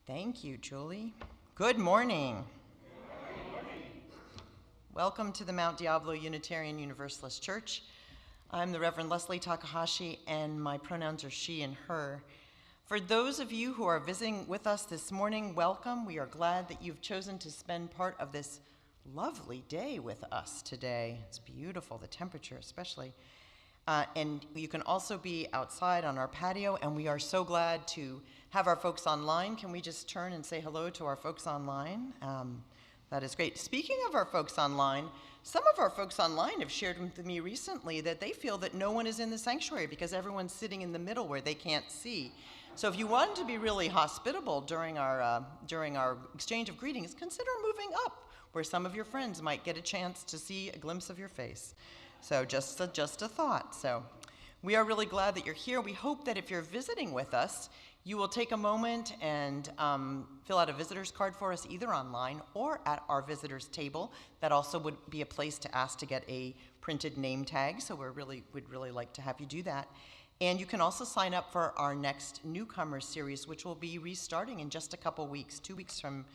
Thank you, Julie. Good morning. Welcome to the Mount Diablo Unitarian Universalist Church. I'm the Reverend Leslie Takahashi, and my pronouns are she and her. For those of you who are visiting with us this morning, welcome. We are glad that you've chosen to spend part of this lovely day with us today. It's beautiful, the temperature especially. And you can also be outside on our patio, and we are so glad to have our folks online. Can we just turn and say hello to our folks online? That is great. Speaking of our folks online, some of our folks online have shared with me recently that they feel that no one is in the sanctuary because everyone's sitting in the middle where they can't see. So if you want to be really hospitable during our exchange of greetings, consider moving up where some of your friends might get a chance to see a glimpse of your face. So just a thought. So we are really glad that you're here. We hope that if you're visiting with us, you will take a moment and fill out a visitor's card for us, either online or at our visitors table. That also would be a place to ask to get a printed name tag, so we'd really like to have you do that. And you can also sign up for our next newcomer series, which will be restarting in just a couple weeks, 2 weeks from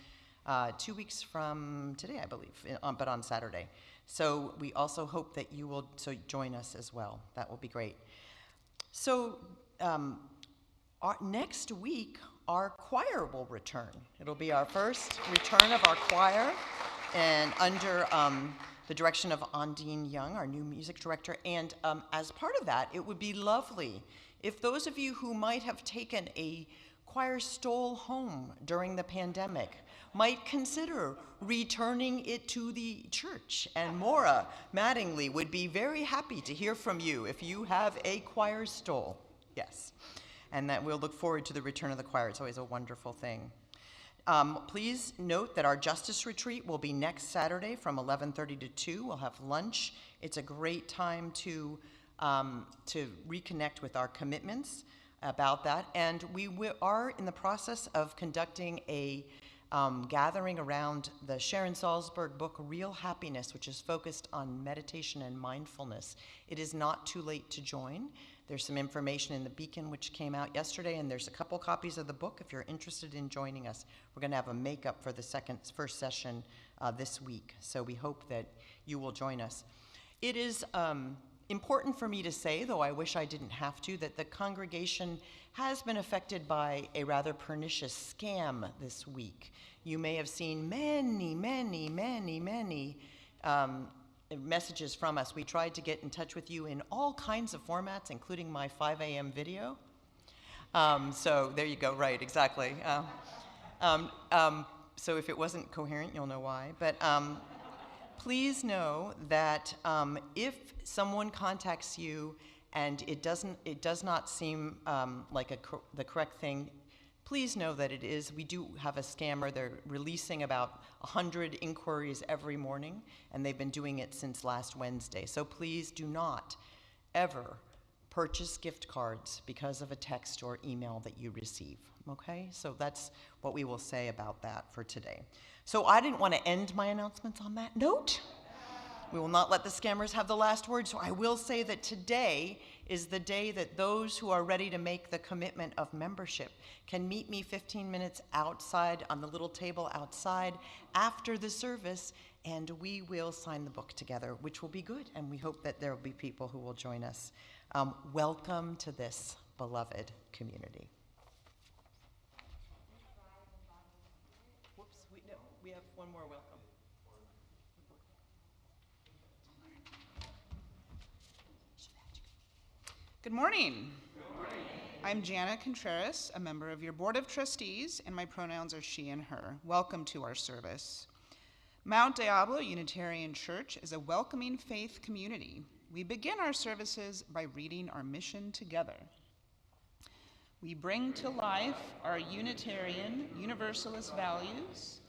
today, I believe, but on Saturday. So we also hope that you will join us as well. That will be great. So next week, our choir will return. It'll be our first return of our choir, and under the direction of Ondine Young, our new music director. And as part of that, it would be lovely if those of you who might have taken a choir stole home during the pandemic might consider returning it to the church. And Maura Mattingly would be very happy to hear from you if you have a choir stole. Yes. And that we'll look forward to the return of the choir. It's always a wonderful thing. Please note that our Justice Retreat will be next Saturday from 11:30 to 2. We'll have lunch. It's a great time to reconnect with our commitments about that. And we are in the process of conducting a gathering around the Sharon Salzberg book, Real Happiness, which is focused on meditation and mindfulness. It is not too late to join. There's some information in the Beacon which came out yesterday, and there's a couple copies of the book if you're interested in joining us. We're going to have a makeup for the first session this week, so we hope that you will join us. It is important for me to say, though I wish I didn't have to, that the congregation has been affected by a rather pernicious scam this week. You may have seen many messages from us. We tried to get in touch with you in all kinds of formats, including my 5 a.m. video. So there you go, right, exactly. So if it wasn't coherent, you'll know why. But please know that if someone contacts you and it does not seem like the correct thing, please know that it is. We do have a scammer. They're releasing about 100 inquiries every morning, and they've been doing it since last Wednesday. So please do not ever purchase gift cards because of a text or email that you receive, okay? So that's what we will say about that for today. So I didn't want to end my announcements on that note. We will not let the scammers have the last word, so I will say that today is the day that those who are ready to make the commitment of membership can meet me 15 minutes outside on the little table outside after the service, and we will sign the book together, which will be good, and we hope that there will be people who will join us. Welcome to this beloved community. Whoops, we have one more welcome. Good morning. Good morning. I'm Jana Contreras, a member of your Board of Trustees, and my pronouns are she and her. Welcome to our service. Mount Diablo Unitarian Church is a welcoming faith community. We begin our services by reading our mission together. We bring to life our Unitarian Universalist values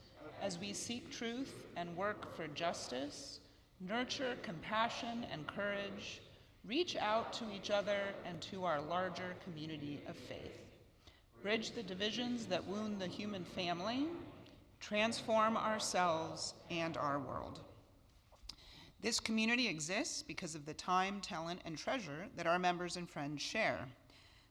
as we seek truth and work for justice, nurture compassion and courage, reach out to each other and to our larger community of faith, bridge the divisions that wound the human family, transform ourselves and our world. This community exists because of the time, talent, and treasure that our members and friends share.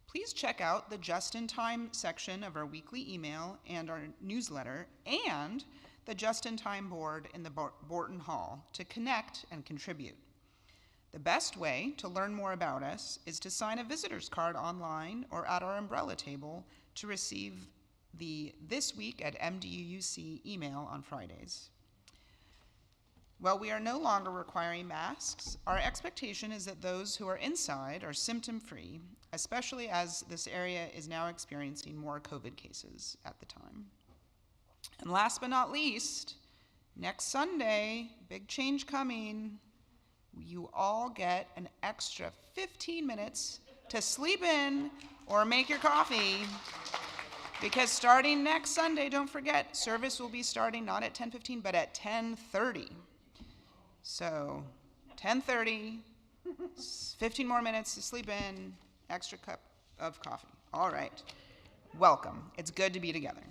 please check out the just-in-time section of our weekly email and our newsletter and the just-in-time board in the Borton Hall to connect and contribute. The best way to learn more about us is to sign a visitor's card online or at our umbrella table to receive the This Week at MDUC email on Fridays. While we are no longer requiring masks, our expectation is that those who are inside are symptom-free, especially as this area is now experiencing more COVID cases at the time. And last but not least, next Sunday, big change coming. You all get an extra 15 minutes to sleep in or make your coffee, because starting next Sunday, don't forget, service will be starting not at 10:15, but at 10:30. So 10:30, 15 more minutes to sleep in, extra cup of coffee. All right, welcome. It's good to be together.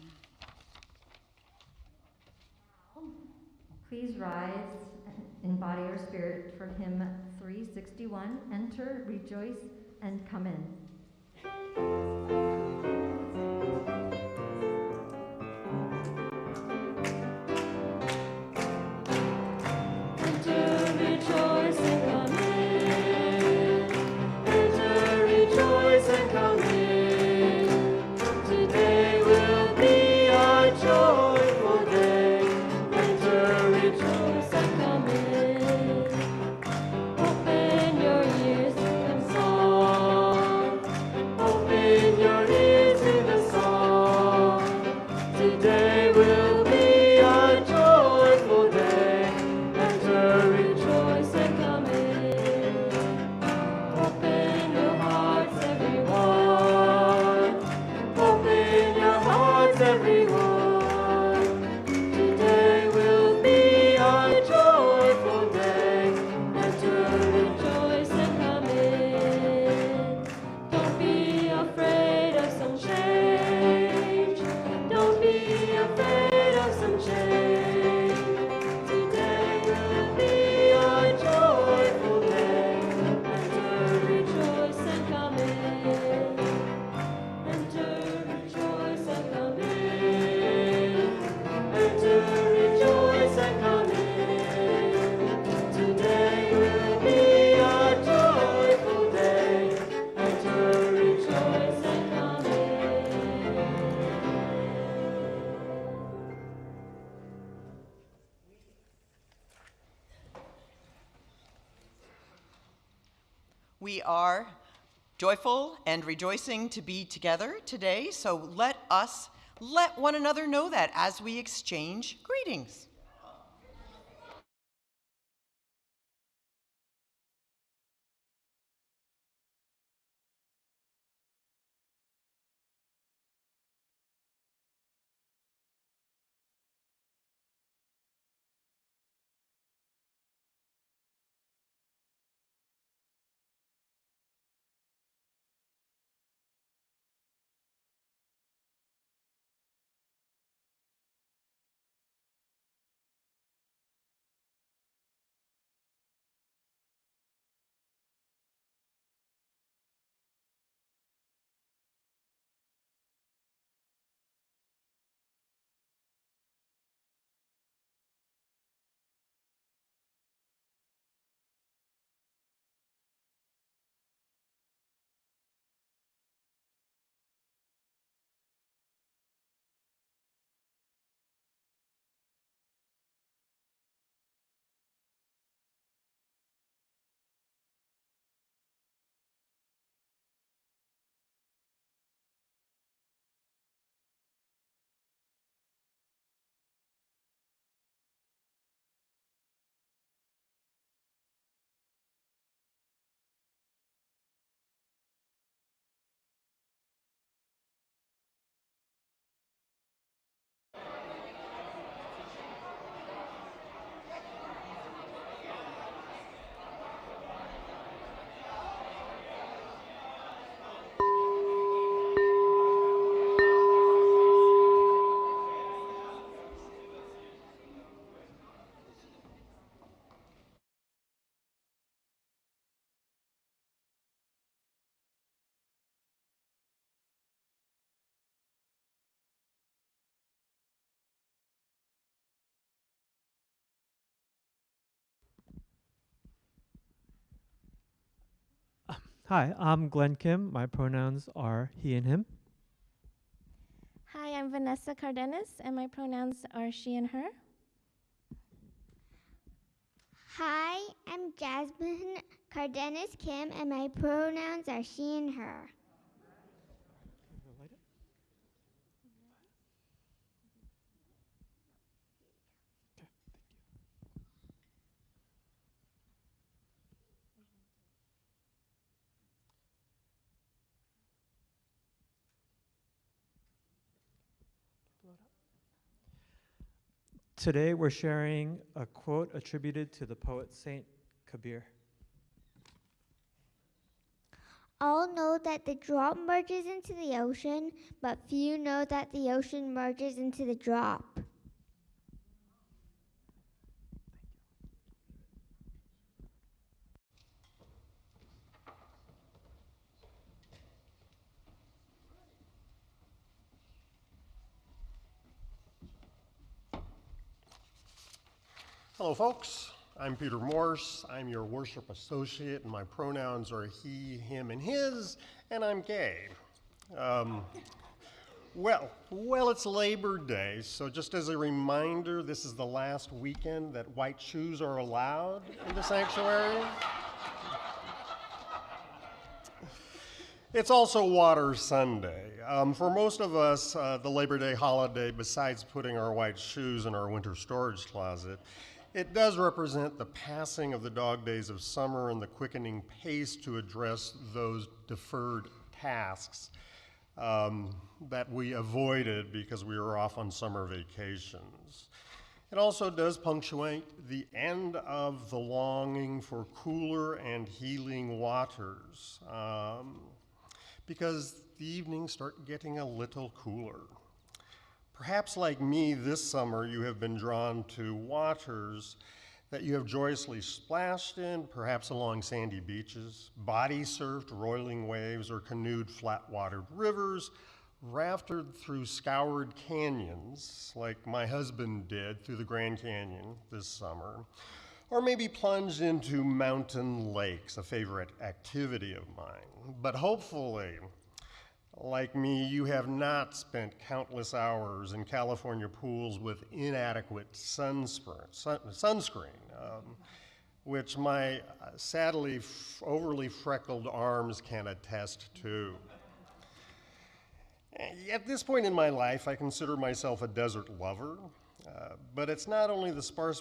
Please rise in body or spirit for hymn 361, Enter, Rejoice, and Come In. We are joyful and rejoicing to be together today, so let one another know that as we exchange greetings. Hi, I'm Glenn Kim. My pronouns are he and him. Hi, I'm Vanessa Cardenas, and my pronouns are she and her. Hi, I'm Jasmine Cardenas Kim, and my pronouns are she and her. Today we're sharing a quote attributed to the poet Saint Kabir. All know that the drop merges into the ocean, but few know that the ocean merges into the drop. Hello, folks. I'm Peter Morse. I'm your worship associate, and my pronouns are he, him, and his, and I'm gay. Well, it's Labor Day, so just as a reminder, this is the last weekend that white shoes are allowed in the sanctuary. It's also Water Sunday. For most of us, the Labor Day holiday, besides putting our white shoes in our winter storage closet, it does represent the passing of the dog days of summer and the quickening pace to address those deferred tasks that we avoided because we were off on summer vacations. It also does punctuate the end of the longing for cooler and healing waters because the evenings start getting a little cooler. Perhaps like me this summer, you have been drawn to waters that you have joyously splashed in, perhaps along sandy beaches, body-surfed roiling waves, or canoed flat-watered rivers, rafted through scoured canyons, like my husband did through the Grand Canyon this summer, or maybe plunged into mountain lakes, a favorite activity of mine. But hopefully, like me, you have not spent countless hours in California pools with inadequate sunscreen, which my sadly overly freckled arms can attest to. At this point in my life, I consider myself a desert lover, but it's not only the sparse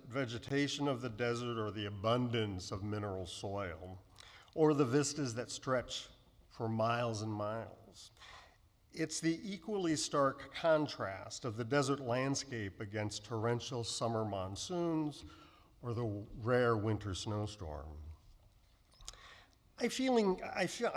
vegetation of the desert or the abundance of mineral soil, or the vistas that stretch for miles and miles. It's the equally stark contrast of the desert landscape against torrential summer monsoons or the rare winter snowstorm. I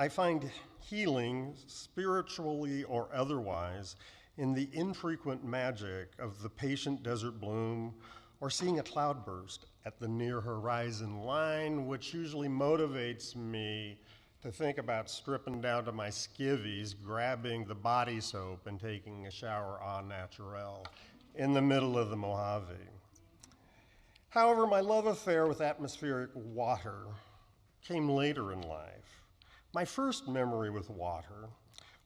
find healing, spiritually or otherwise, in the infrequent magic of the patient desert bloom or seeing a cloudburst at the near horizon line, which usually motivates me to think about stripping down to my skivvies, grabbing the body soap, and taking a shower au naturel in the middle of the Mojave. However, my love affair with atmospheric water came later in life. My first memory with water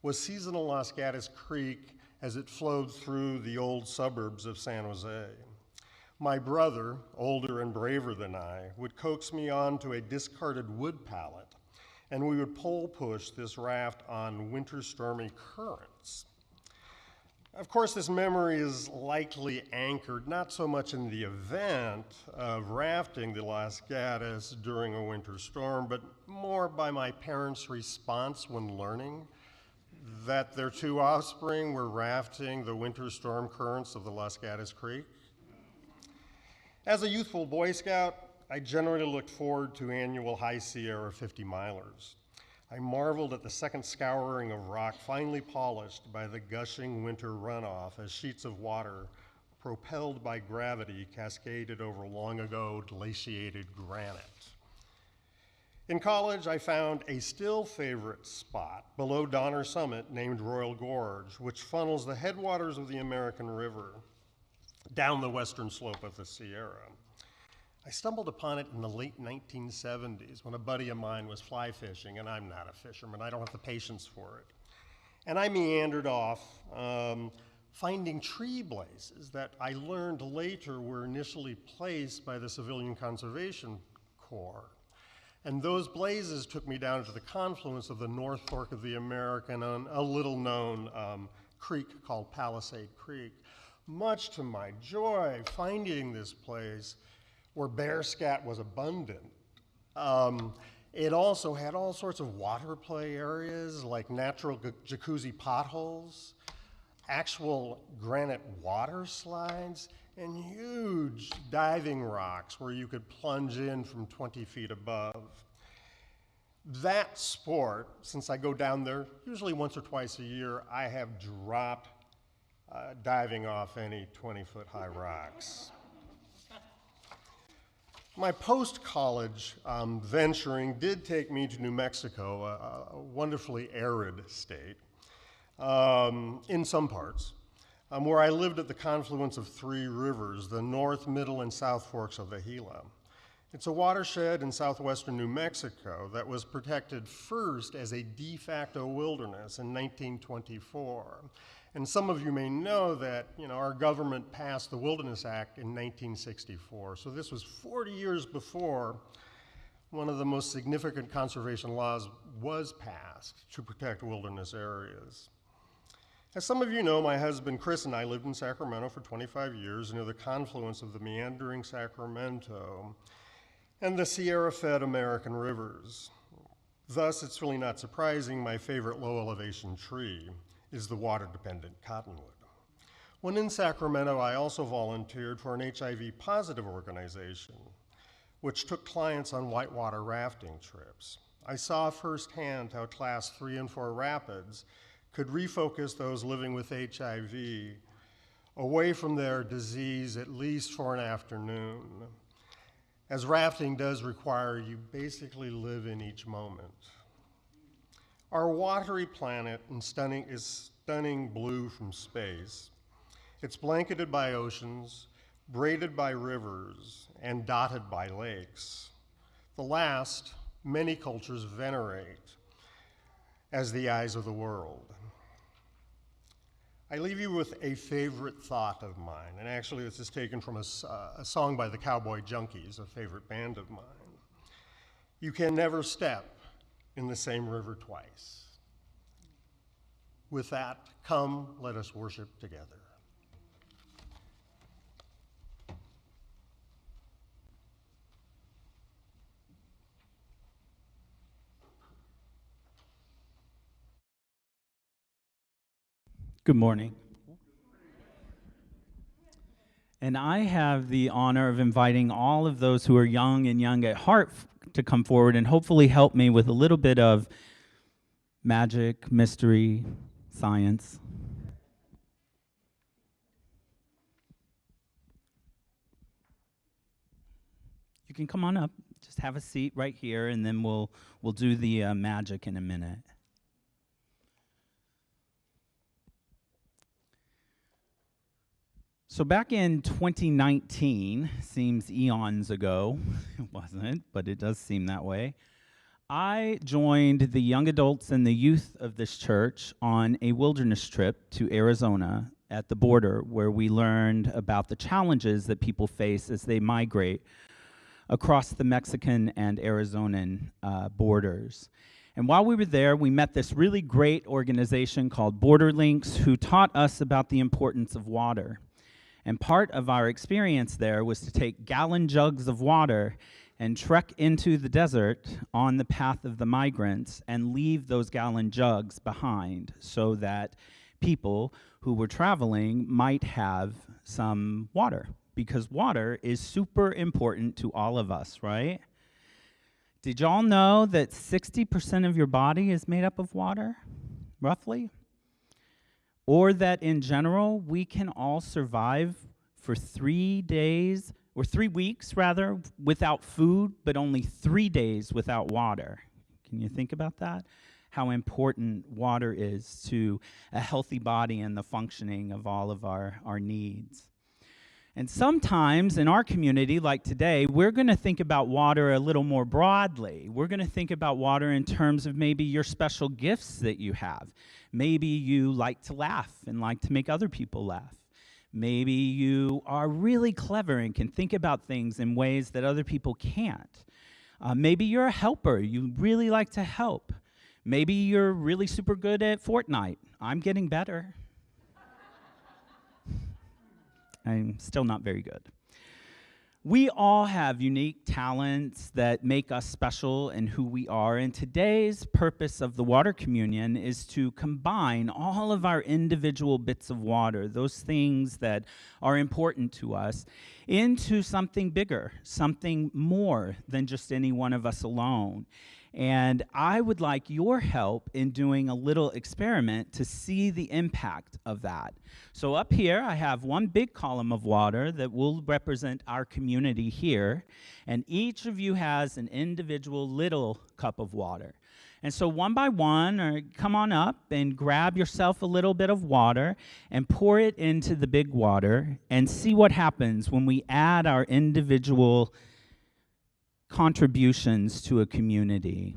was seasonal Los Gatos Creek as it flowed through the old suburbs of San Jose. My brother, older and braver than I, would coax me onto a discarded wood pallet, and we would pole push this raft on winter stormy currents. Of course, this memory is likely anchored not so much in the event of rafting the Los Gatos during a winter storm, but more by my parents' response when learning that their two offspring were rafting the winter storm currents of the Los Gatos Creek. As a youthful Boy Scout, I generally looked forward to annual High Sierra 50-milers. I marveled at the second scouring of rock finely polished by the gushing winter runoff as sheets of water propelled by gravity cascaded over long ago glaciated granite. In college, I found a still favorite spot below Donner Summit named Royal Gorge, which funnels the headwaters of the American River down the western slope of the Sierra. I stumbled upon it in the late 1970s when a buddy of mine was fly fishing, and I'm not a fisherman. I don't have the patience for it. And I meandered off, finding tree blazes that I learned later were initially placed by the Civilian Conservation Corps. And those blazes took me down to the confluence of the North Fork of the American and a little-known creek called Palisade Creek. Much to my joy, finding this place where bear scat was abundant. It also had all sorts of water play areas like natural jacuzzi potholes, actual granite water slides, and huge diving rocks where you could plunge in from 20 feet above. That sport, since I go down there usually once or twice a year, I have dropped diving off any 20-foot high rocks. My post-college venturing did take me to New Mexico, a wonderfully arid state, in some parts, where I lived at the confluence of three rivers, the North, Middle, and South Forks of the Gila. It's a watershed in southwestern New Mexico that was protected first as a de facto wilderness in 1924. And some of you may know that, our government passed the Wilderness Act in 1964. So this was 40 years before one of the most significant conservation laws was passed to protect wilderness areas. As some of you know, my husband Chris and I lived in Sacramento for 25 years near the confluence of the meandering Sacramento and the Sierra-fed American rivers. Thus, it's really not surprising my favorite low-elevation tree is the water-dependent cottonwood. When in Sacramento, I also volunteered for an HIV-positive organization, which took clients on whitewater rafting trips. I saw firsthand how Class 3 and 4 rapids could refocus those living with HIV away from their disease at least for an afternoon, as rafting does require you basically live in each moment. Our watery planet is stunning blue from space. It's blanketed by oceans, braided by rivers, and dotted by lakes. The last, many cultures venerate as the eyes of the world. I leave you with a favorite thought of mine, and actually this is taken from a song by the Cowboy Junkies, a favorite band of mine. You can never step in the same river twice. With that, come, let us worship together. Good morning. And I have the honor of inviting all of those who are young and young at heart to come forward and hopefully help me with a little bit of magic, mystery, science. You can come on up, just have a seat right here, and then we'll do the magic in a minute. So back in 2019, seems eons ago, it wasn't, but it does seem that way, I joined the young adults and the youth of this church on a wilderness trip to Arizona at the border, where we learned about the challenges that people face as they migrate across the Mexican and Arizonan borders. And while we were there, we met this really great organization called Border Links, who taught us about the importance of water. And part of our experience there was to take gallon jugs of water and trek into the desert on the path of the migrants and leave those gallon jugs behind so that people who were traveling might have some water, because water is super important to all of us, right? Did y'all know that 60% of your body is made up of water, roughly? Or that in general, we can all survive for 3 days, or 3 weeks rather, without food, but only 3 days without water. Can you think about that? How important water is to a healthy body and the functioning of all of our needs. And sometimes in our community, like today, we're going to think about water a little more broadly. We're going to think about water in terms of maybe your special gifts that you have. Maybe you like to laugh and like to make other people laugh. Maybe you are really clever and can think about things in ways that other people can't. Maybe you're a helper. You really like to help. Maybe you're really super good at Fortnite. I'm getting better. I'm still not very good. We all have unique talents that make us special in who we are, and today's purpose of the water communion is to combine all of our individual bits of water, those things that are important to us, into something bigger, something more than just any one of us alone. And I would like your help in doing a little experiment to see the impact of that. So up here, I have one big column of water that will represent our community here, and each of you has an individual little cup of water. And so one by one, or come on up and grab yourself a little bit of water and pour it into the big water and see what happens when we add our individual contributions to a community.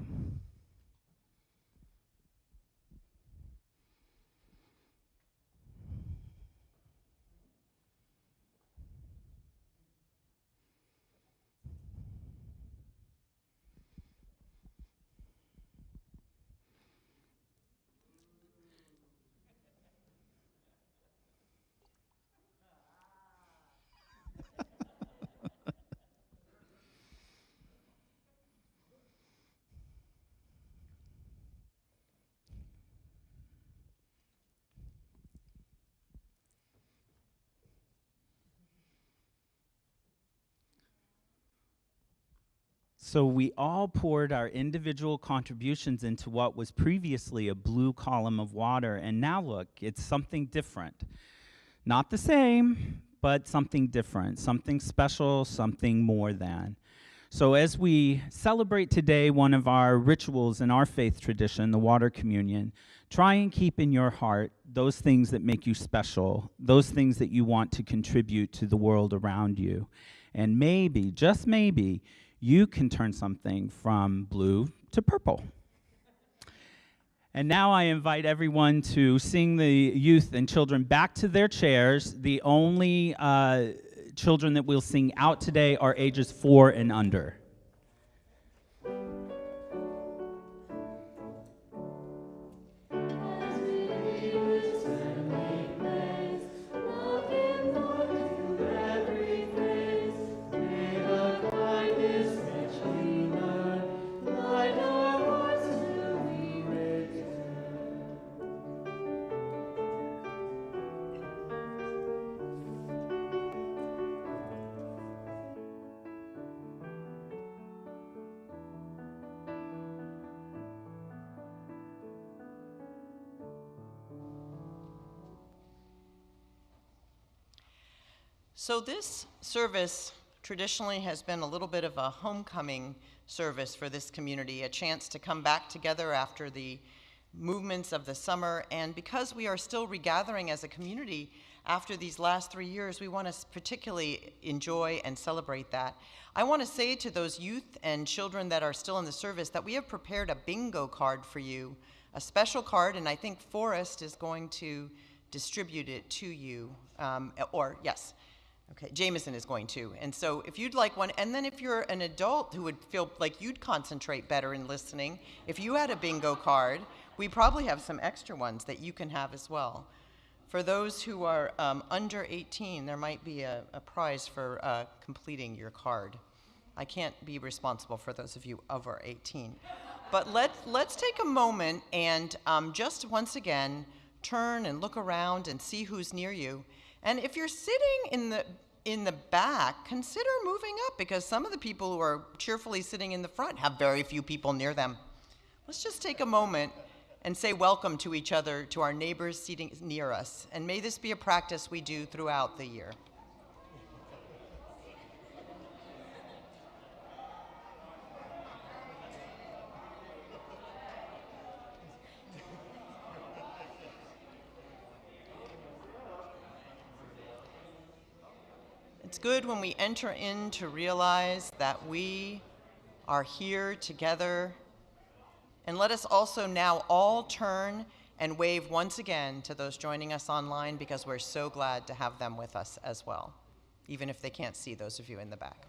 So we all poured our individual contributions into what was previously a blue column of water, and now look, it's something different. Not the same, but something different, something special, something more than. So as we celebrate today one of our rituals in our faith tradition, the water communion, try and keep in your heart those things that make you special, those things that you want to contribute to the world around you. And maybe, just maybe, you can turn something from blue to purple. And now I invite everyone to sing the youth and children back to their chairs. The only children that we'll sing out today are ages 4 and under. So this service traditionally has been a little bit of a homecoming service for this community, a chance to come back together after the movements of the summer. And because we are still regathering as a community after these last 3 years, we want to particularly enjoy and celebrate that. I want to say to those youth and children that are still in the service that we have prepared a bingo card for you, a special card, and I think Forrest is going to distribute it to you, yes. Okay, Jameson is going to. And so if you'd like one, and then if you're an adult who would feel like you'd concentrate better in listening, if you had a bingo card, we probably have some extra ones that you can have as well. For those who are under 18, there might be a prize for completing your card. I can't be responsible for those of you over 18. But let's take a moment and just once again, turn and look around and see who's near you. And if you're sitting in the back, consider moving up, because some of the people who are cheerfully sitting in the front have very few people near them. Let's just take a moment and say welcome to each other, to our neighbors seating near us. And may this be a practice we do throughout the year. It's good when we enter in to realize that we are here together. And let us also now all turn and wave once again to those joining us online, because we're so glad to have them with us as well, even if they can't see those of you in the back.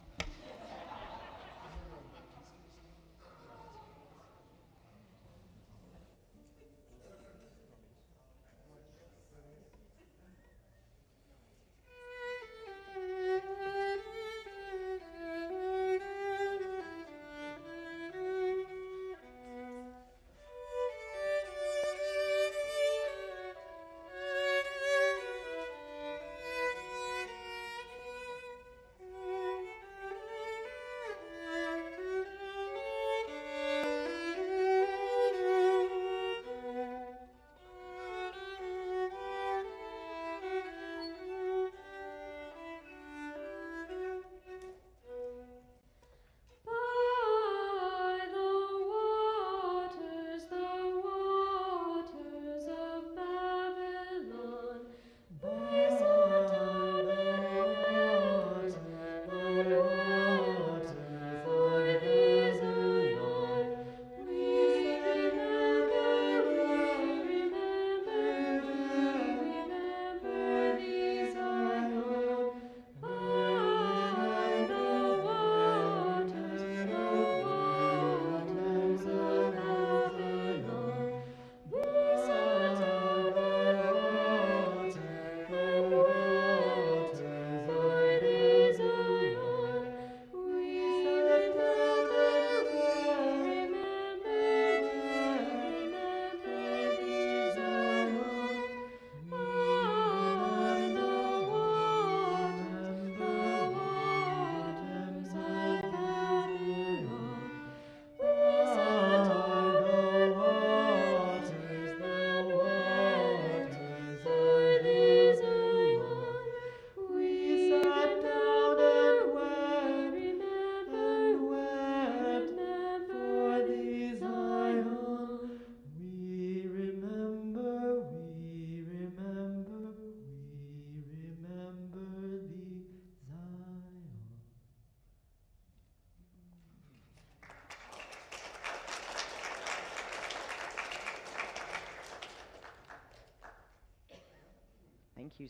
Thank you.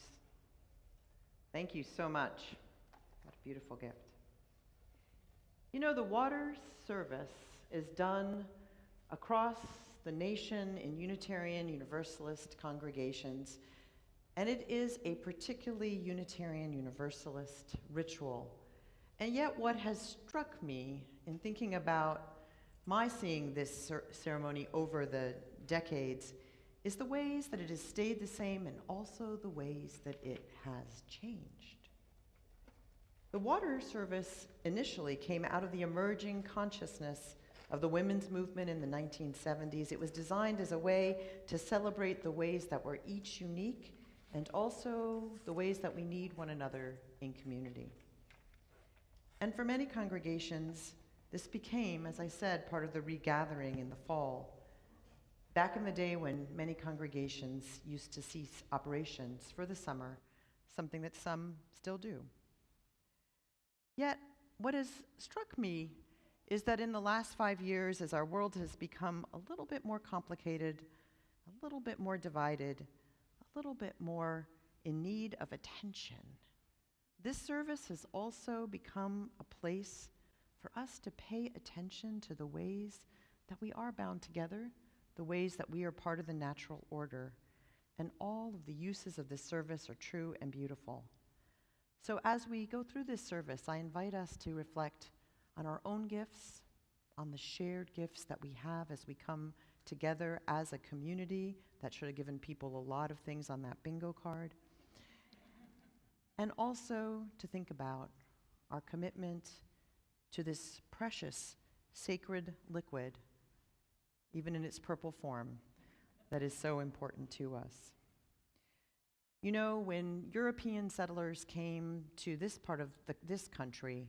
Thank you so much. What a beautiful gift. You know, the water service is done across the nation in Unitarian Universalist congregations, and it is a particularly Unitarian Universalist ritual. And yet what has struck me in thinking about my seeing this ceremony over the decades is the ways that it has stayed the same and also the ways that it has changed. The water service initially came out of the emerging consciousness of the women's movement in the 1970s. It was designed as a way to celebrate the ways that we're each unique and also the ways that we need one another in community. And for many congregations, this became, as I said, part of the regathering in the fall. Back in the day when many congregations used to cease operations for the summer, something that some still do. Yet, what has struck me is that in the last 5 years, as our world has become a little bit more complicated, a little bit more divided, a little bit more in need of attention, this service has also become a place for us to pay attention to the ways that we are bound together, the ways that we are part of the natural order, and all of the uses of this service are true and beautiful. So as we go through this service, I invite us to reflect on our own gifts, on the shared gifts that we have as we come together as a community. That should have given people a lot of things on that bingo card. And also to think about our commitment to this precious, sacred liquid, even in its purple form, that is so important to us. You know, when European settlers came to this part of this country,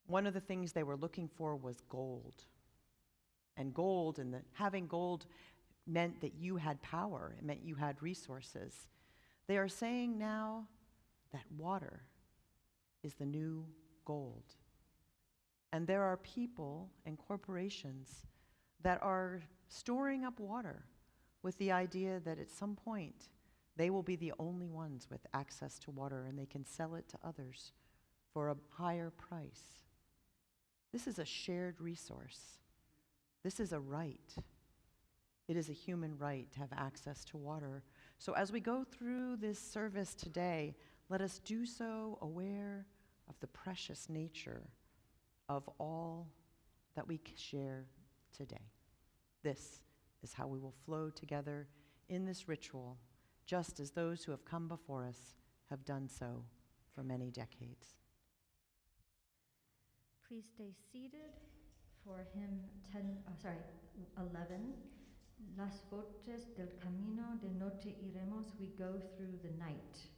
one of the things they were looking for was gold. And gold, and having gold meant that you had power. It meant you had resources. They are saying now that water is the new gold. And there are people and corporations that are storing up water with the idea that at some point they will be the only ones with access to water and they can sell it to others for a higher price. This is a shared resource. This is a right. It is a human right to have access to water. So as we go through this service today, let us do so aware of the precious nature of all that we share today. This is how we will flow together in this ritual, just as those who have come before us have done so for many decades. Please stay seated for hymn 11. Las voces del camino de noche iremos, we go through the night.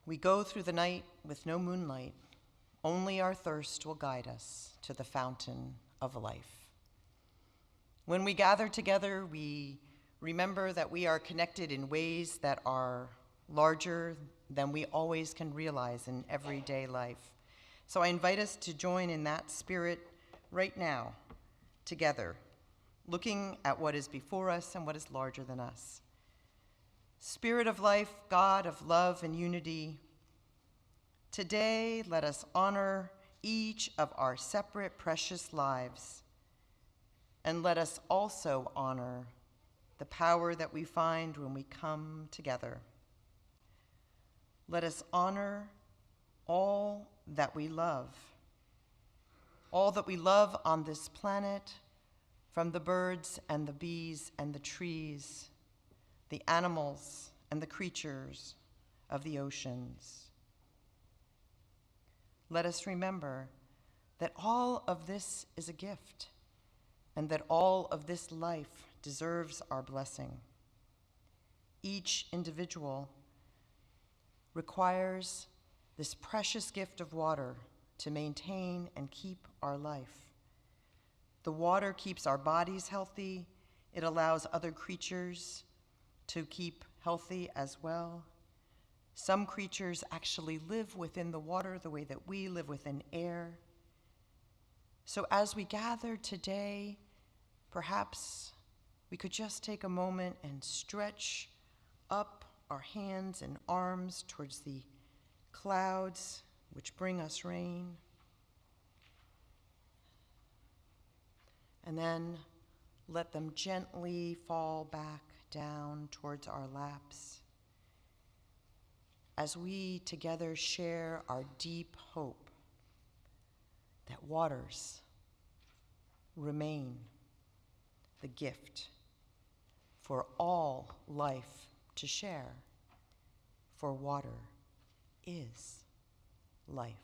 We go through the night with no moonlight. Only our thirst will guide us to the fountain of life. When we gather together, we remember that we are connected in ways that are larger than we always can realize in everyday life. So I invite us to join in that spirit right now, together, looking at what is before us and what is larger than us. Spirit of life, God of love and unity, today let us honor each of our separate precious lives, and let us also honor the power that we find when we come together. Let us honor all that we love on this planet, from the birds and the bees and the trees, the animals and the creatures of the oceans. Let us remember that all of this is a gift, and that all of this life deserves our blessing. Each individual requires this precious gift of water to maintain and keep our life. The water keeps our bodies healthy. It allows other creatures to keep healthy as well. Some creatures actually live within the water the way that we live within air. So as we gather today, perhaps we could just take a moment and stretch up our hands and arms towards the clouds which bring us rain. And then let them gently fall back down towards our laps as we together share our deep hope that waters remain the gift for all life to share, for water is life.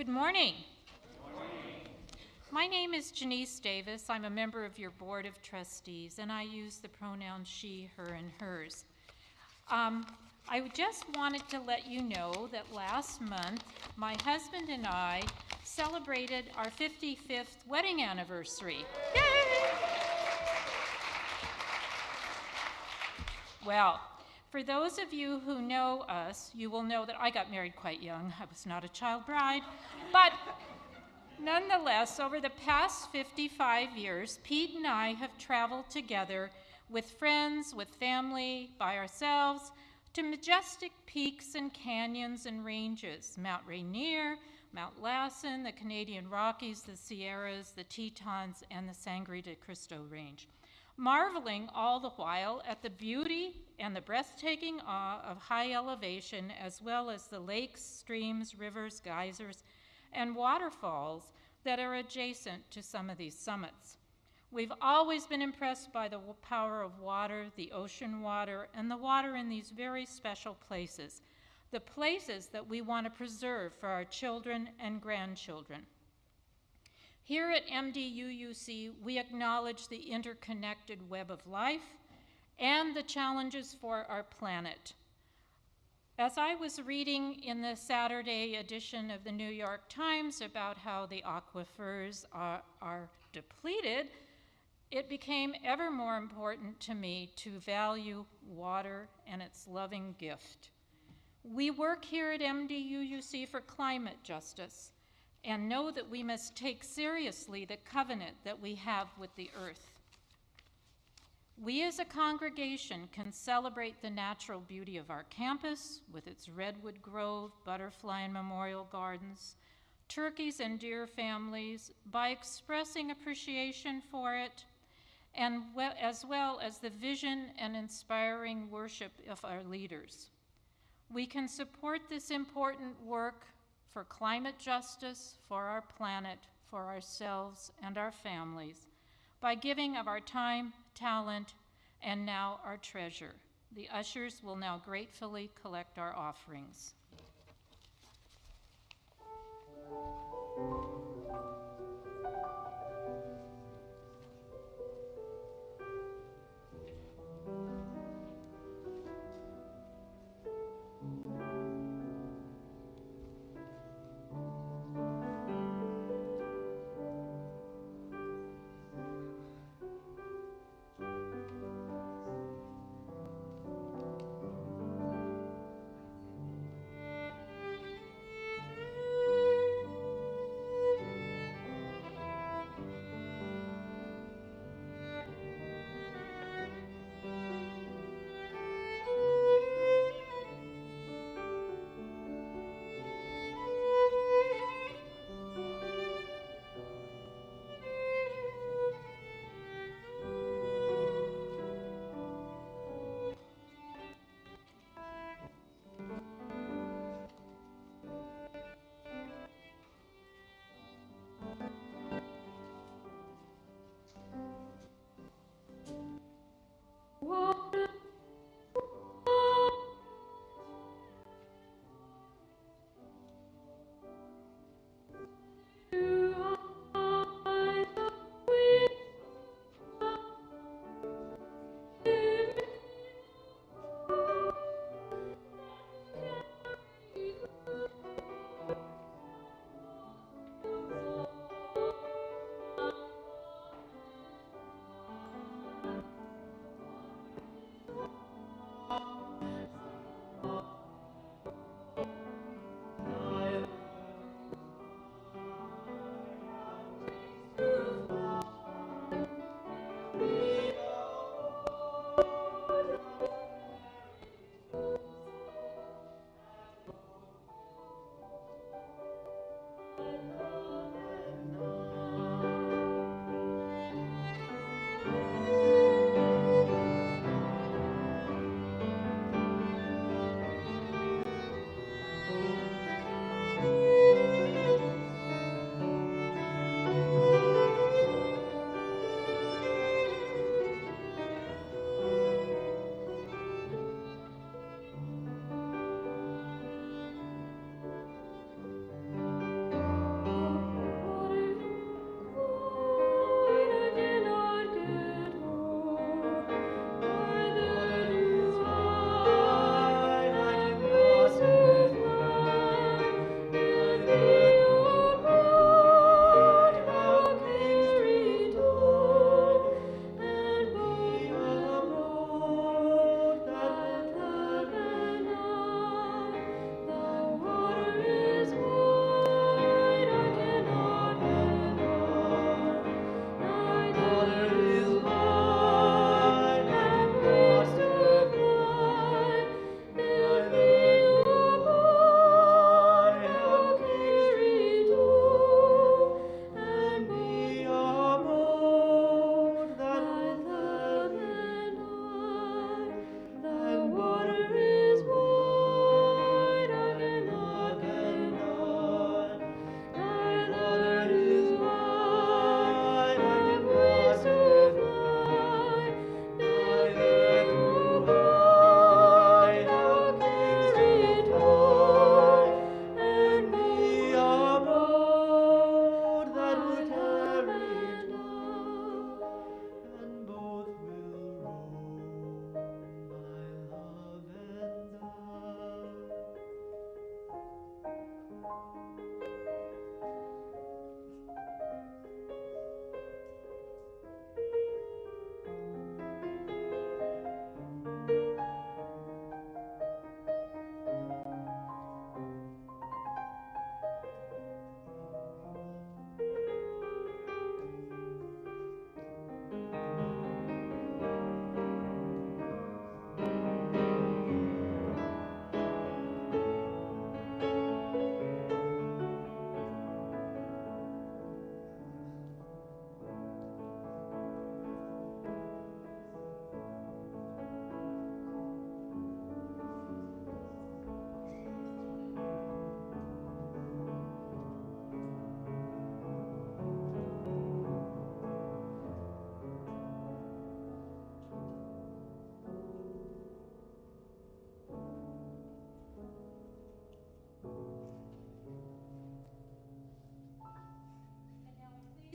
Good morning. My name is Janice Davis. I'm a member of your Board of Trustees, and I use the pronouns she, her, and hers. I just wanted to let you know that last month, my husband and I celebrated our 55th wedding anniversary. Yay! Well, for those of you who know us, you will know that I got married quite young. I was not a child bride, but nonetheless, over the past 55 years, Pete and I have traveled together with friends, with family, by ourselves, to majestic peaks and canyons and ranges, Mount Rainier, Mount Lassen, the Canadian Rockies, the Sierras, the Tetons, and the Sangre de Cristo Range, marveling all the while at the beauty and the breathtaking awe of high elevation, as well as the lakes, streams, rivers, geysers, and waterfalls that are adjacent to some of these summits. We've always been impressed by the power of water, the ocean water, and the water in these very special places, the places that we want to preserve for our children and grandchildren. Here at MDUUC, we acknowledge the interconnected web of life and the challenges for our planet. As I was reading in the Saturday edition of the New York Times about how the aquifers are depleted, it became ever more important to me to value water and its loving gift. We work here at MDUUC for climate justice and know that we must take seriously the covenant that we have with the earth. We as a congregation can celebrate the natural beauty of our campus with its redwood grove, butterfly and memorial gardens, turkeys and deer families by expressing appreciation for it, and as well as the vision and inspiring worship of our leaders. We can support this important work for climate justice, for our planet, for ourselves and our families by giving of our time, talent, and now our treasure. The ushers will now gratefully collect our offerings.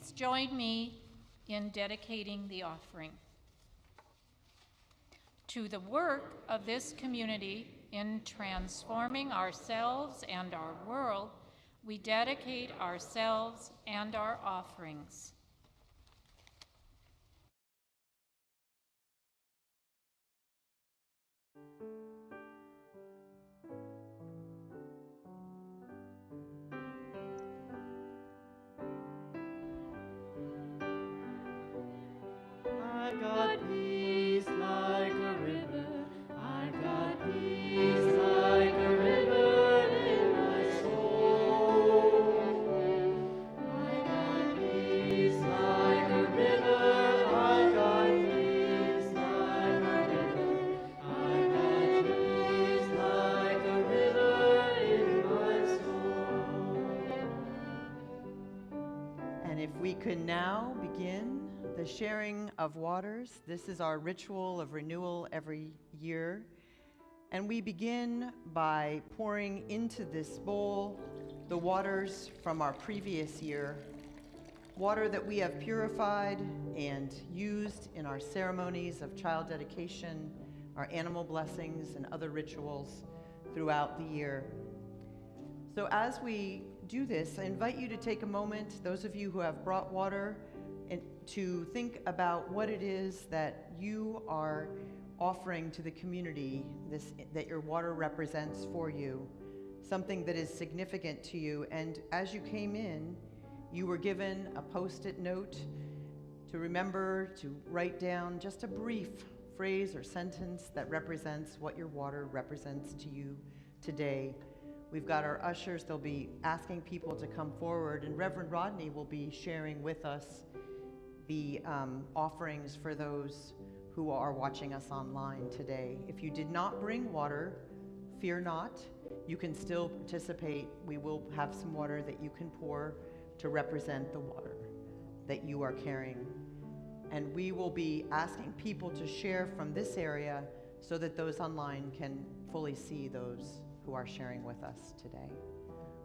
please join me in dedicating the offering. To the work of this community in transforming ourselves and our world, we dedicate ourselves and our offerings. I've got peace like a river. I've got peace like a river in my soul. I've got peace like a river. I've got peace like a river. I've got peace like a river in my soul. And if we could now begin the sharing of waters. This is our ritual of renewal every year. And we begin by pouring into this bowl the waters from our previous year, water that we have purified and used in our ceremonies of child dedication, our animal blessings, and other rituals throughout the year. So as we do this, I invite you to take a moment, those of you who have brought water, and to think about what it is that you are offering to the community, that your water represents for you, something that is significant to you. And as you came in, you were given a post-it note to remember to write down just a brief phrase or sentence that represents what your water represents to you today. We've got our ushers, they'll be asking people to come forward, and Reverend Rodney will be sharing with us the offerings for those who are watching us online today. If you did not bring water, fear not. You can still participate. We will have some water that you can pour to represent the water that you are carrying. And we will be asking people to share from this area so that those online can fully see those who are sharing with us today.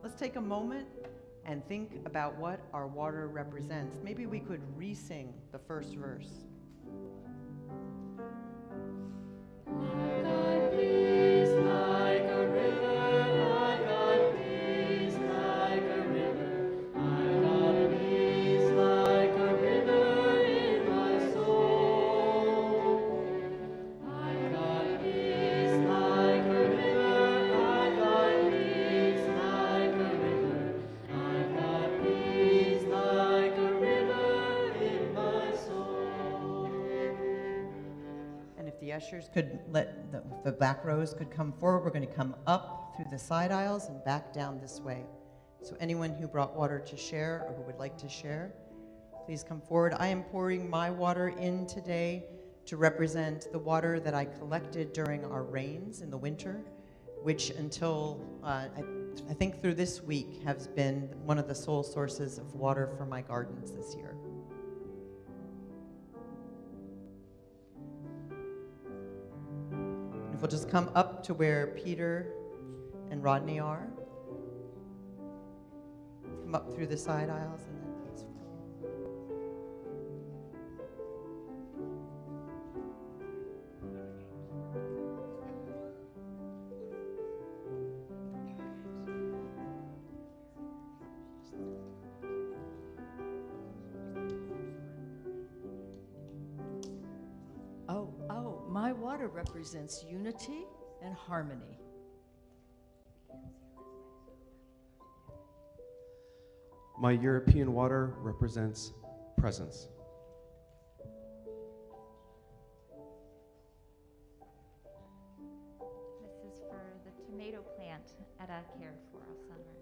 Let's take a moment and think about what our water represents. Maybe we could re-sing the first verse. I've got peace like a river. I've got peace like a river. I've got peace like a river in my soul. I've got peace like a river. I've got peace like a river. I've got peace like a river in my soul. And if the ushers could let the back rows could come forward, we're going to come up through the side aisles and back down this way. So anyone who brought water to share or who would like to share, please come forward. I am pouring my water in today to represent the water that I collected during our rains in the winter, which until I think through this week has been one of the sole sources of water for my gardens this year. If we'll just come up to where Peter and Rodney are. Come up through the side aisles and then this way. Oh, my water represents unity and harmony. My European water represents presence. This is for the tomato plant that I cared for all summer.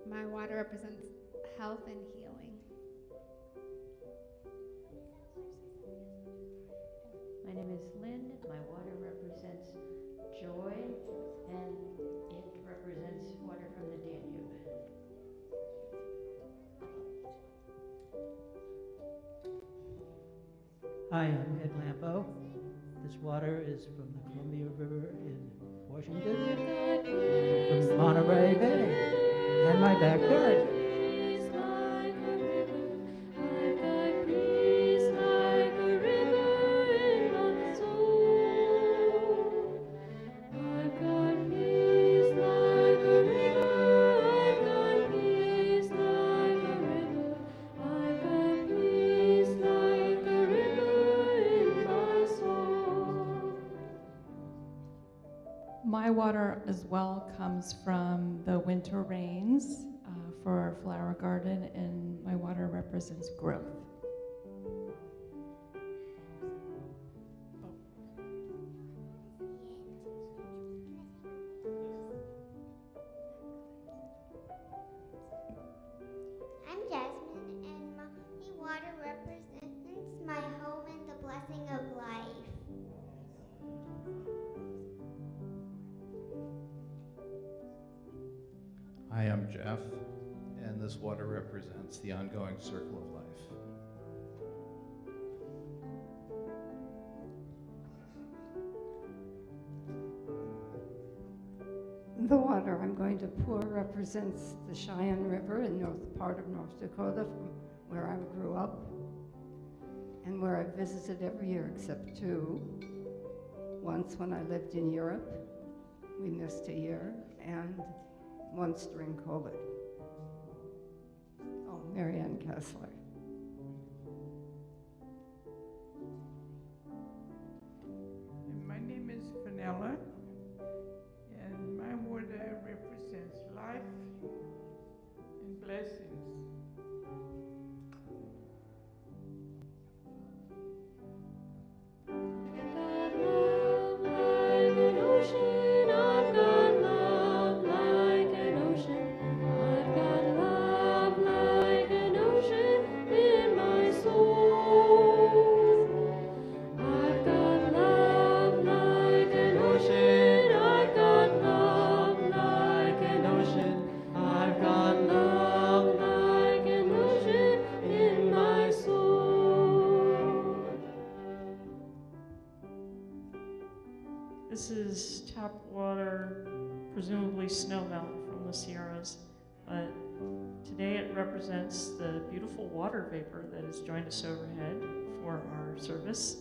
My water represents health and healing. My name is Lynn. My water represents joy, and it represents water from the Danube. Hi, I'm Ed Lampo. This water is from the Columbia River in Washington, from Monterey Bay, and my backyard. My water as well comes from the winter rains for our flower garden, and my water represents growth. I'm Jasmine, and my water represents my home and the blessing of life. Hi, I'm Jeff, and this water represents the ongoing circle of life. The water I'm going to pour represents the Cheyenne River in part of North Dakota, from where I grew up and where I visited every year except two. Once when I lived in Europe, we missed a year, and once during COVID. Oh, Marianne Kessler. And my name is Vanilla, and my water represents life and blessings. This is tap water, presumably snow melt from the Sierras, but today it represents the beautiful water vapor that has joined us overhead for our service.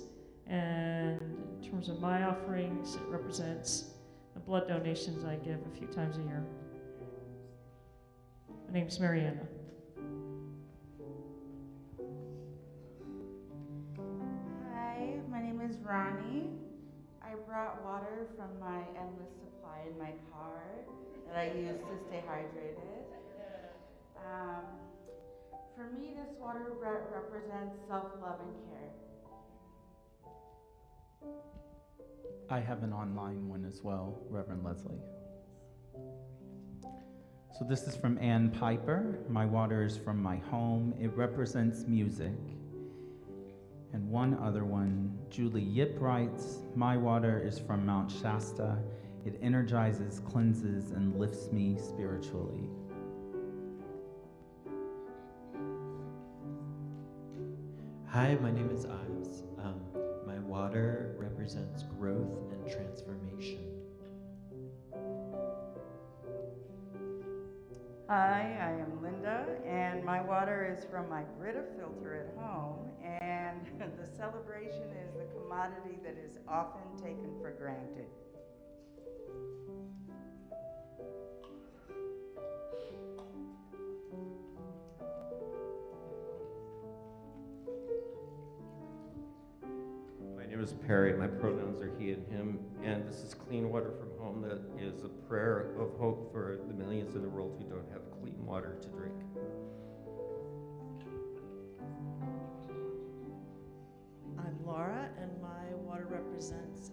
And in terms of my offerings, it represents the blood donations I give a few times a year. My name's Mariana. Hi, my name is Ronnie. I brought water from my endless supply in my car that I use to stay hydrated. For me, this water represents self-love and care. I have an online one as well, Reverend Leslie. So this is from Ann Piper. My water is from my home. It represents music. And one other one, Julie Yip writes, my water is from Mount Shasta. It energizes, cleanses, and lifts me spiritually. Hi, my name is Ives. My water represents growth and transformation. Hi, I am Linda, and my water is from my Brita filter at home, and the celebration is the commodity that is often taken for granted. My name is Perry. My pronouns are he and him, and this is clean water from home that is a prayer of hope for the millions in the world who don't have clean water to drink. I'm Laura, and my water represents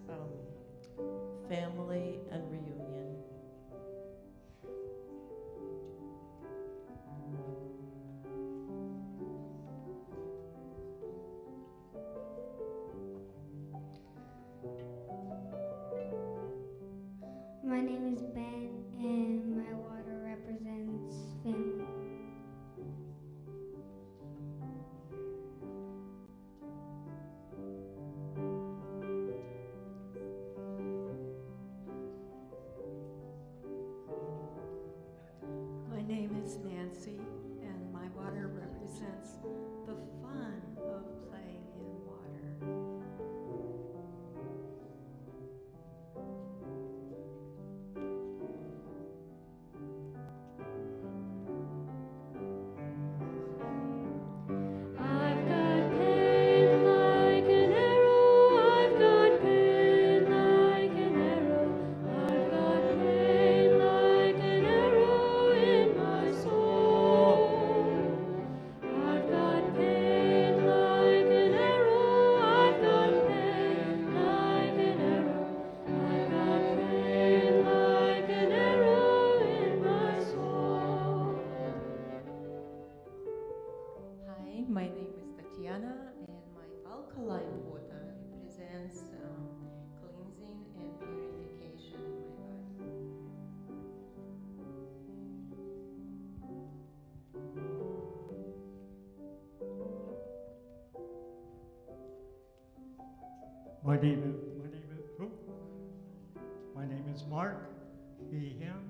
family and reunion. My name is Ben, and my water represents family. My name is Mark, he, him.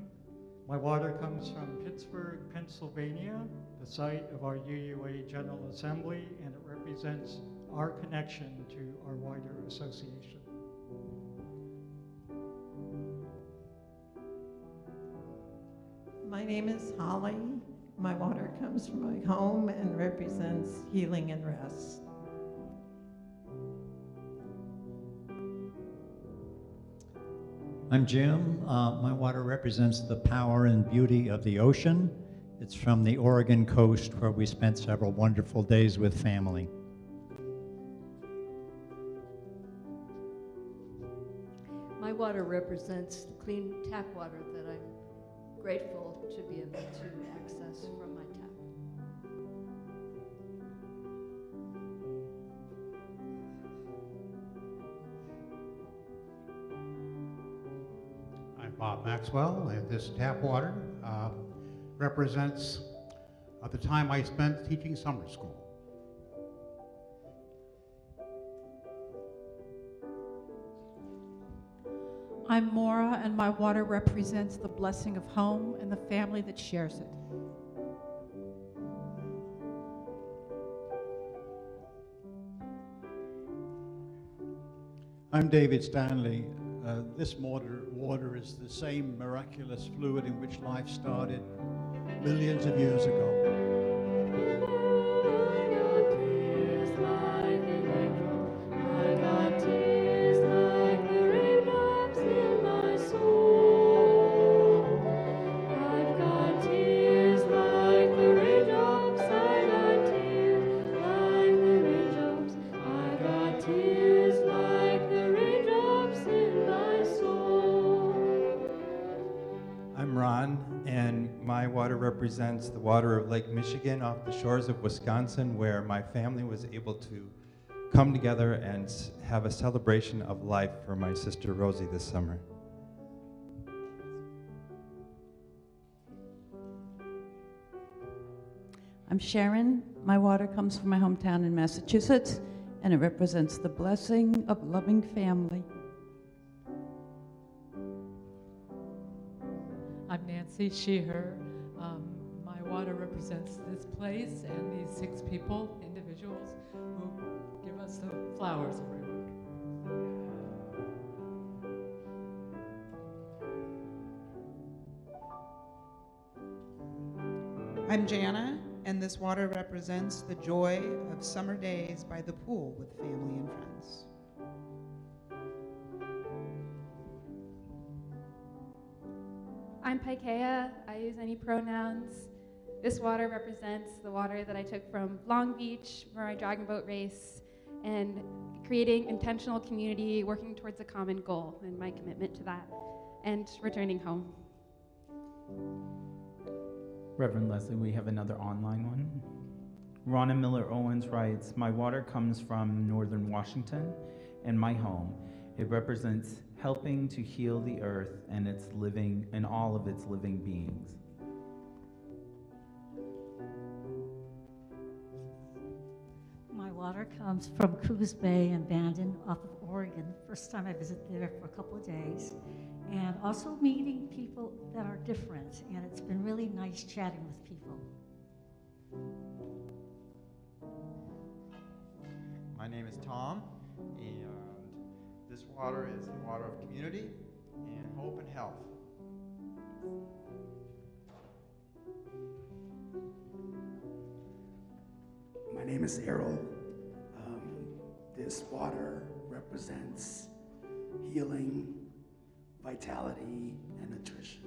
My water comes from Pittsburgh, Pennsylvania, the site of our UUA General Assembly, and it represents our connection to our wider association. My name is Holly. My water comes from my home and represents healing and rest. I'm Jim. My water represents the power and beauty of the ocean. It's from the Oregon coast where we spent several wonderful days with family. My water represents the clean tap water that I'm grateful to be able to access from my tap. I'm Bob Maxwell, and this tap water represents the time I spent teaching summer school. I'm Maura, and my water represents the blessing of home and the family that shares it. I'm David Stanley. This water is the same miraculous fluid in which life started millions of years ago. I'm Ron, and my water represents the water of Lake Michigan off the shores of Wisconsin, where my family was able to come together and have a celebration of life for my sister Rosie this summer. I'm Sharon. My water comes from my hometown in Massachusetts, and it represents the blessing of loving family. I'm Nancy, she, her. My water represents this place and these 6 people, individuals, who give us the flowers every week. I'm Jana, and this water represents the joy of summer days by the pool with family and friends. I'm Paikea. I use any pronouns. This water represents the water that I took from Long Beach for my dragon boat race and creating intentional community, working towards a common goal, and my commitment to that, and returning home. Reverend Leslie, we have another online one. Ronna Miller Owens writes, my water comes from northern Washington and my home. It represents helping to heal the earth and its living and all of its living beings. My water comes from Coos Bay and Bandon off of Oregon. First time I visited there for a couple of days. And also meeting people that are different. And it's been really nice chatting with people. My name is Tom, and this water is the water of community and hope and health. My name is Errol. This water represents healing, vitality, and nutrition.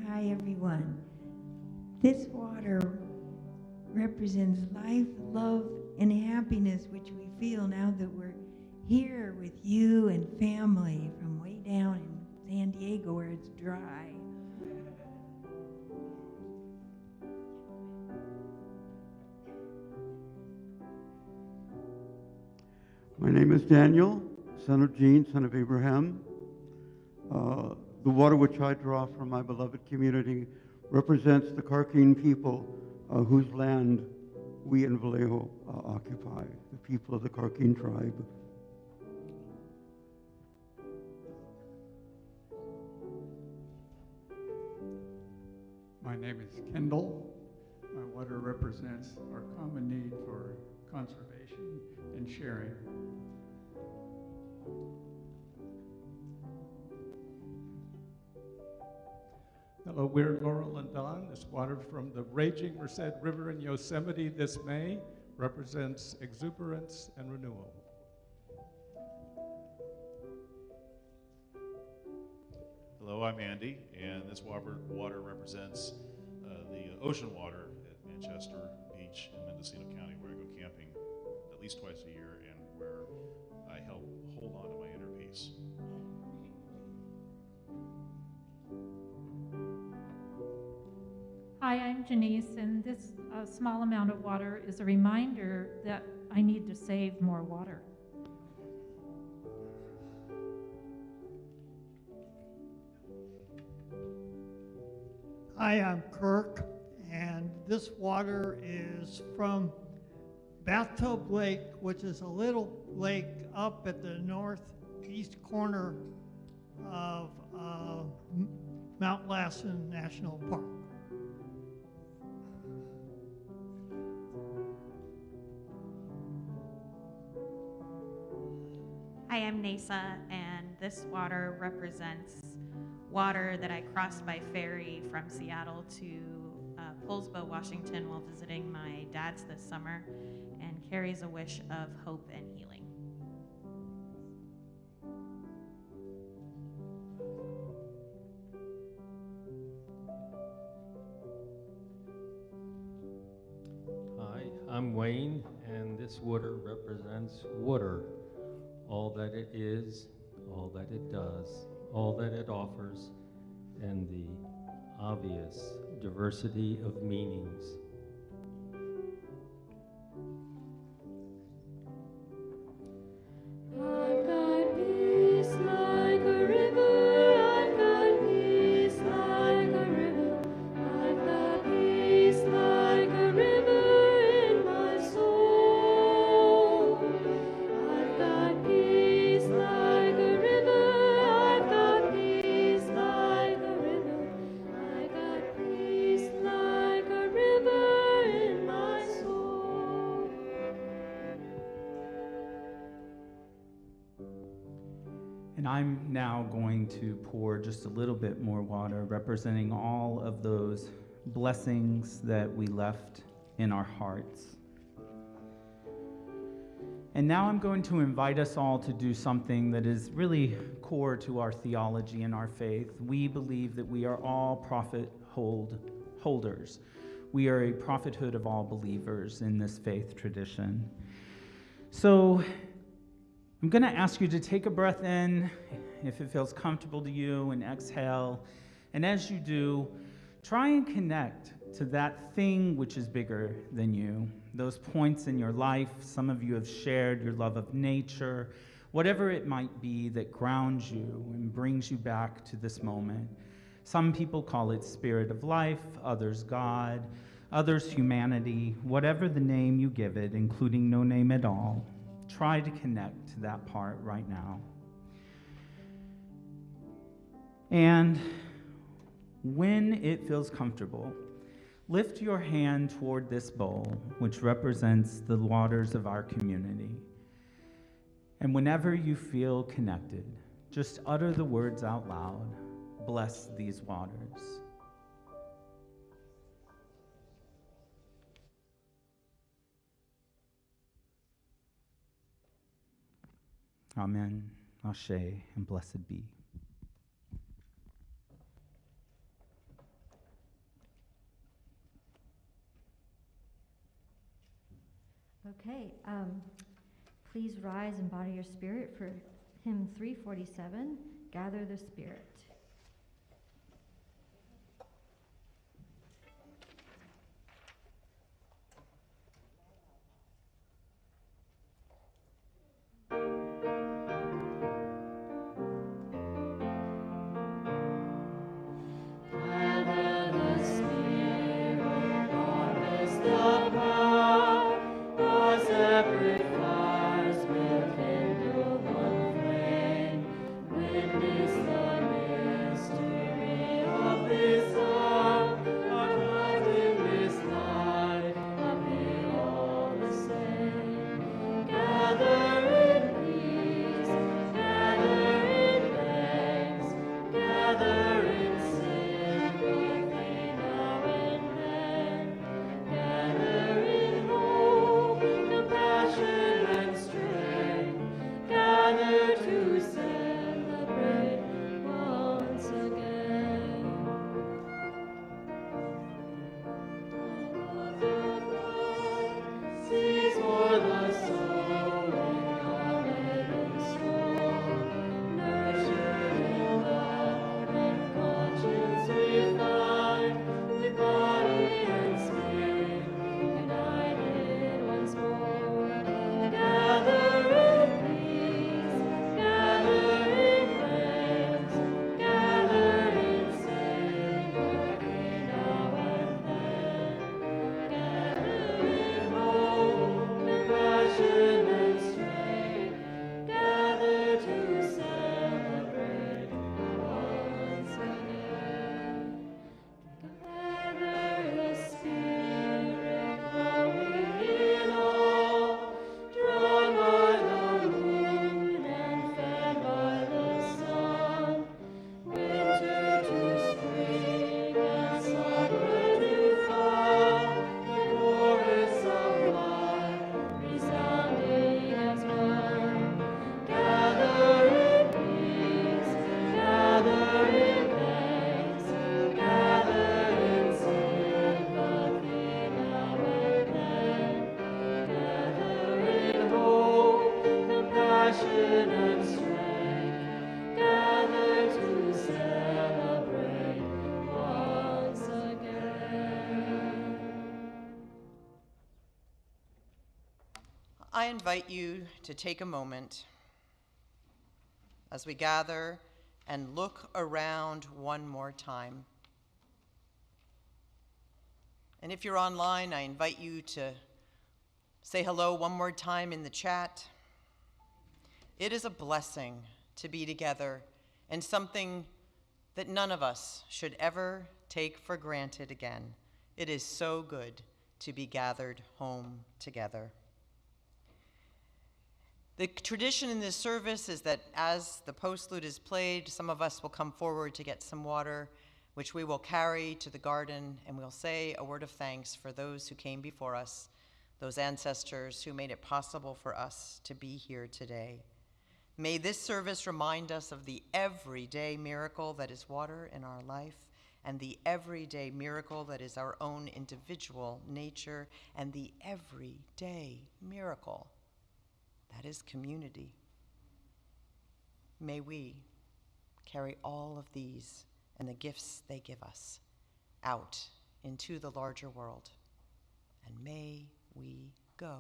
Hi, everyone. This water represents life, love, and happiness, which we feel now that we're here with you and family from way down in San Diego where it's dry. My name is Daniel, son of Gene, son of Abraham. The water which I draw from my beloved community represents the Karkine people whose land we in Vallejo occupy, the people of the Karkine tribe. My name is Kendall. My water represents our common need for conservation and sharing. Hello, we're Laurel and Don. This water from the raging Merced River in Yosemite this May represents exuberance and renewal. Hello, I'm Andy, and this water represents the ocean water at Manchester Beach in Mendocino County, where I go camping at least twice a year and where I help hold on to my inner peace. Hi, I'm Janice, and this small amount of water is a reminder that I need to save more water. Hi, I'm Kirk, and this water is from Bathtub Lake, which is a little lake up at the northeast corner of Mount Lassen National Park. Hi, I'm Nasa, and this water represents water that I crossed by ferry from Seattle to Poulsbo, Washington while visiting my dad's this summer, and carries a wish of hope and healing. Hi, I'm Wayne, and this water represents water. All that it is, all that it does, all that it offers, and the obvious diversity of meanings. I've got peace like a river, I've got peace like a river, I've got peace like a river in my soul. I've got peace like a river, I've got peace like a river, I've got peace like a river in my soul. And I'm now going to pour just a little bit more water, representing all of those blessings that we left in our hearts. And now I'm going to invite us all to do something that is really core to our theology and our faith. We believe that we are all prophet holders. We are a prophethood of all believers in this faith tradition. So I'm going to ask you to take a breath in, if it feels comfortable to you, and exhale. And as you do, try and connect to that thing which is bigger than you. Those points in your life, some of you have shared your love of nature, whatever it might be that grounds you and brings you back to this moment. Some people call it spirit of life, others God, others humanity, whatever the name you give it, including no name at all. Try to connect to that part right now. And when it feels comfortable, lift your hand toward this bowl, which represents the waters of our community. And whenever you feel connected, just utter the words out loud, bless these waters. Amen, Ashe, and blessed be. Okay, please rise and body your spirit for hymn 347, Gather the Spirit. I invite you to take a moment as we gather and look around one more time. And if you're online, I invite you to say hello one more time in the chat. It is a blessing to be together and something that none of us should ever take for granted again. It is so good to be gathered home together. The tradition in this service is that as the postlude is played, some of us will come forward to get some water, which we will carry to the garden, and we'll say a word of thanks for those who came before us, those ancestors who made it possible for us to be here today. May this service remind us of the everyday miracle that is water in our life, and the everyday miracle that is our own individual nature, and the everyday miracle that is community. May we carry all of these and the gifts they give us out into the larger world, and may we go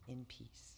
in peace.